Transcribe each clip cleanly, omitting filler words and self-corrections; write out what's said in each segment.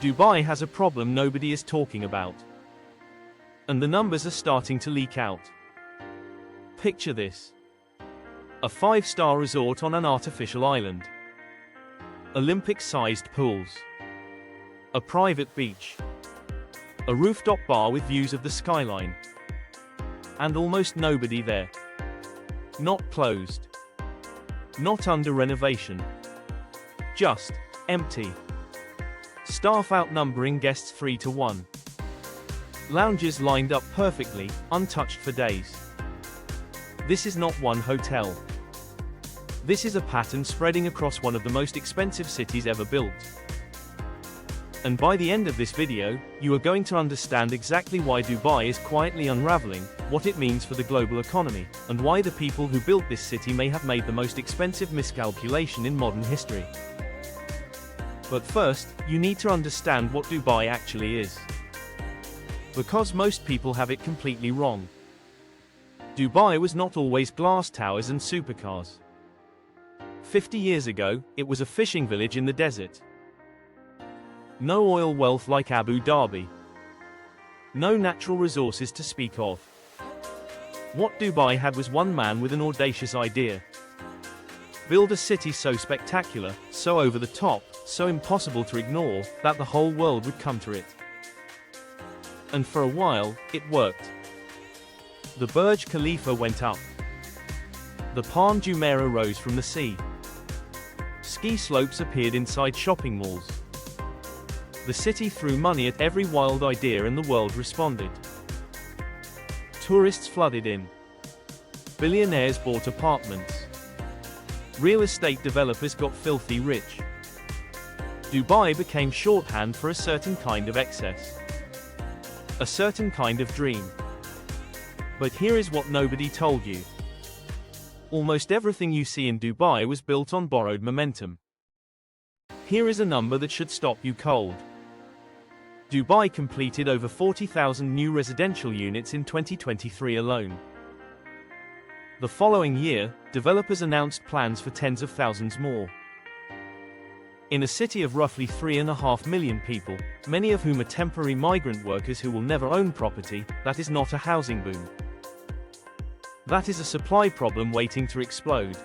Dubai has a problem nobody is talking about. And the numbers are starting to leak out. Picture this. A 5-star resort on an artificial island. Olympic-sized pools. A private beach. A rooftop bar with views of the skyline. And almost nobody there. Not closed. Not under renovation. Just empty. Staff outnumbering guests 3 to 1. Lounges lined up perfectly, untouched for days. This is not one hotel. This is a pattern spreading across one of the most expensive cities ever built. And by the end of this video, you are going to understand exactly why Dubai is quietly unraveling, what it means for the global economy, and why the people who built this city may have made the most expensive miscalculation in modern history. But first, you need to understand what Dubai actually is. Because most people have it completely wrong. Dubai was not always glass towers and supercars. 50 years ago, it was a fishing village in the desert. No oil wealth like Abu Dhabi. No natural resources to speak of. What Dubai had was one man with an audacious idea. Build a city so spectacular, so over the top, so impossible to ignore, that the whole world would come to it. And for a while, it worked. The Burj Khalifa went up. The Palm Jumeirah rose from the sea. Ski slopes appeared inside shopping malls. The city threw money at every wild idea and the world responded. Tourists flooded in. Billionaires bought apartments. Real estate developers got filthy rich. Dubai became shorthand for a certain kind of excess. A certain kind of dream. But here is what nobody told you. Almost everything you see in Dubai was built on borrowed momentum. Here is a number that should stop you cold. Dubai completed over 40,000 new residential units in 2023 alone. The following year, developers announced plans for tens of thousands more. In a city of roughly 3.5 million people, many of whom are temporary migrant workers who will never own property, that is not a housing boom. That is a supply problem waiting to explode.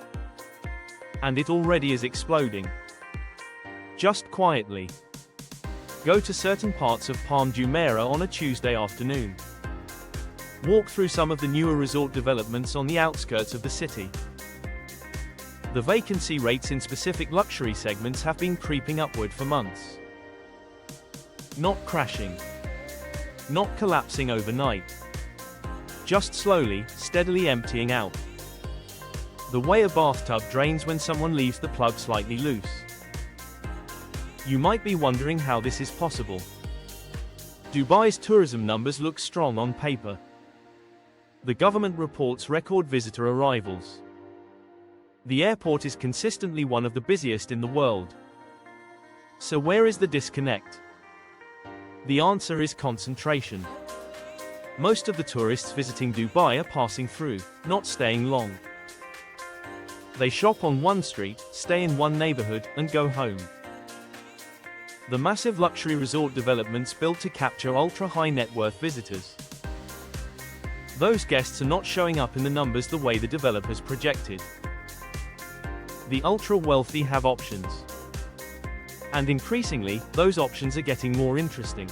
And it already is exploding. Just quietly. Go to certain parts of Palm Jumeirah on a Tuesday afternoon. Walk through some of the newer resort developments on the outskirts of the city. The vacancy rates in specific luxury segments have been creeping upward for months. Not crashing. Not collapsing overnight. Just slowly, steadily emptying out. The way a bathtub drains when someone leaves the plug slightly loose. You might be wondering how this is possible. Dubai's tourism numbers look strong on paper. The government reports record visitor arrivals. The airport is consistently one of the busiest in the world. So where is the disconnect? The answer is concentration. Most of the tourists visiting Dubai are passing through, not staying long. They shop on one street, stay in one neighborhood, and go home. The massive luxury resort developments built to capture ultra-high net worth visitors. Those guests are not showing up in the numbers the way the developers projected. The ultra-wealthy have options. And increasingly, those options are getting more interesting.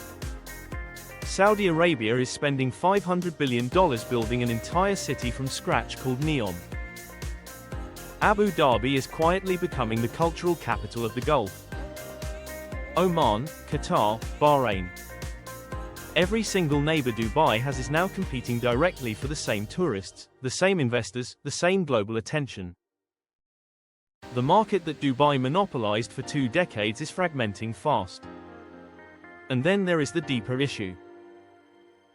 Saudi Arabia is spending $500 billion building an entire city from scratch called Neom. Abu Dhabi is quietly becoming the cultural capital of the Gulf. Oman, Qatar, Bahrain. Every single neighbor Dubai has is now competing directly for the same tourists, the same investors, the same global attention. The market that Dubai monopolized for 2 decades is fragmenting fast. And then there is the deeper issue.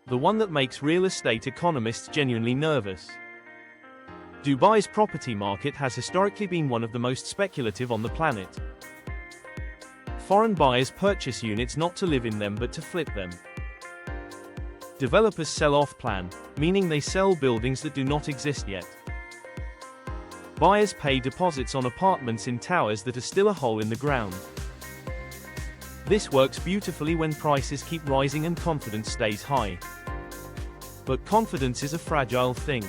The one that makes real estate economists genuinely nervous. Dubai's property market has historically been one of the most speculative on the planet. Foreign buyers purchase units not to live in them but to flip them. Developers sell off-plan, meaning they sell buildings that do not exist yet. Buyers pay deposits on apartments in towers that are still a hole in the ground. This works beautifully when prices keep rising and confidence stays high. But confidence is a fragile thing.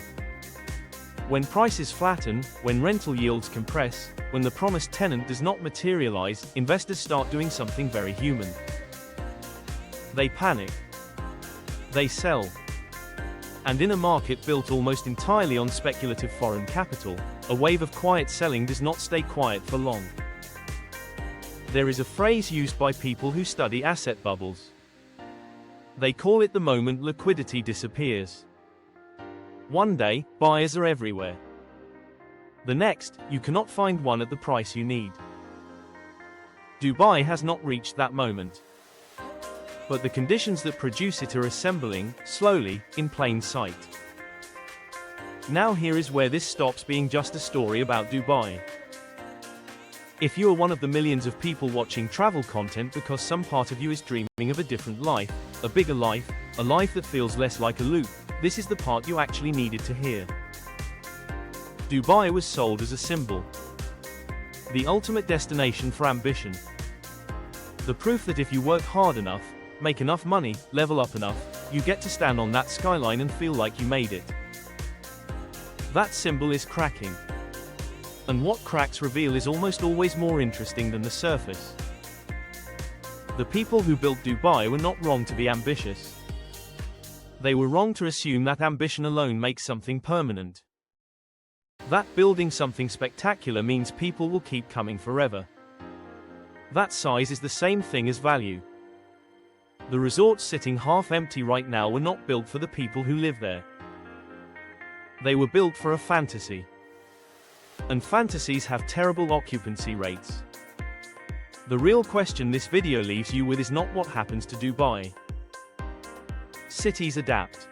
When prices flatten, when rental yields compress, when the promised tenant does not materialize, investors start doing something very human. They panic. They sell. And in a market built almost entirely on speculative foreign capital, a wave of quiet selling does not stay quiet for long. There is a phrase used by people who study asset bubbles. They call it the moment liquidity disappears. One day, buyers are everywhere. The next, you cannot find one at the price you need. Dubai has not reached that moment. But the conditions that produce it are assembling, slowly, in plain sight. Now here is where this stops being just a story about Dubai. If you are one of the millions of people watching travel content because some part of you is dreaming of a different life, a bigger life, a life that feels less like a loop, this is the part you actually needed to hear. Dubai was sold as a symbol. The ultimate destination for ambition. The proof that if you work hard enough, make enough money, level up enough, you get to stand on that skyline and feel like you made it. That symbol is cracking. And what cracks reveal is almost always more interesting than the surface. The people who built Dubai were not wrong to be ambitious. They were wrong to assume that ambition alone makes something permanent. That building something spectacular means people will keep coming forever. That size is the same thing as value. The resorts sitting half empty right now were not built for the people who live there. They were built for a fantasy. And fantasies have terrible occupancy rates. The real question this video leaves you with is not what happens to Dubai. Cities adapt.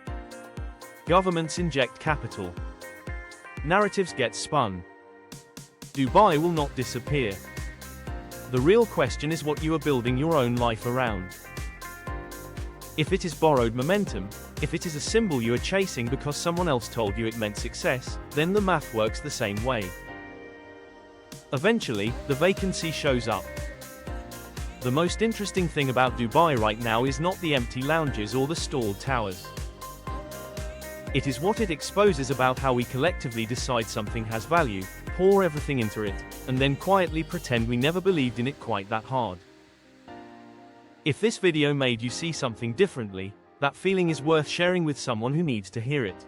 Governments inject capital. Narratives get spun. Dubai will not disappear. The real question is what you are building your own life around. If it is borrowed momentum, if it is a symbol you are chasing because someone else told you it meant success, then the math works the same way. Eventually, the vacancy shows up. The most interesting thing about Dubai right now is not the empty lounges or the stalled towers. It is what it exposes about how we collectively decide something has value, pour everything into it, and then quietly pretend we never believed in it quite that hard. If this video made you see something differently, that feeling is worth sharing with someone who needs to hear it.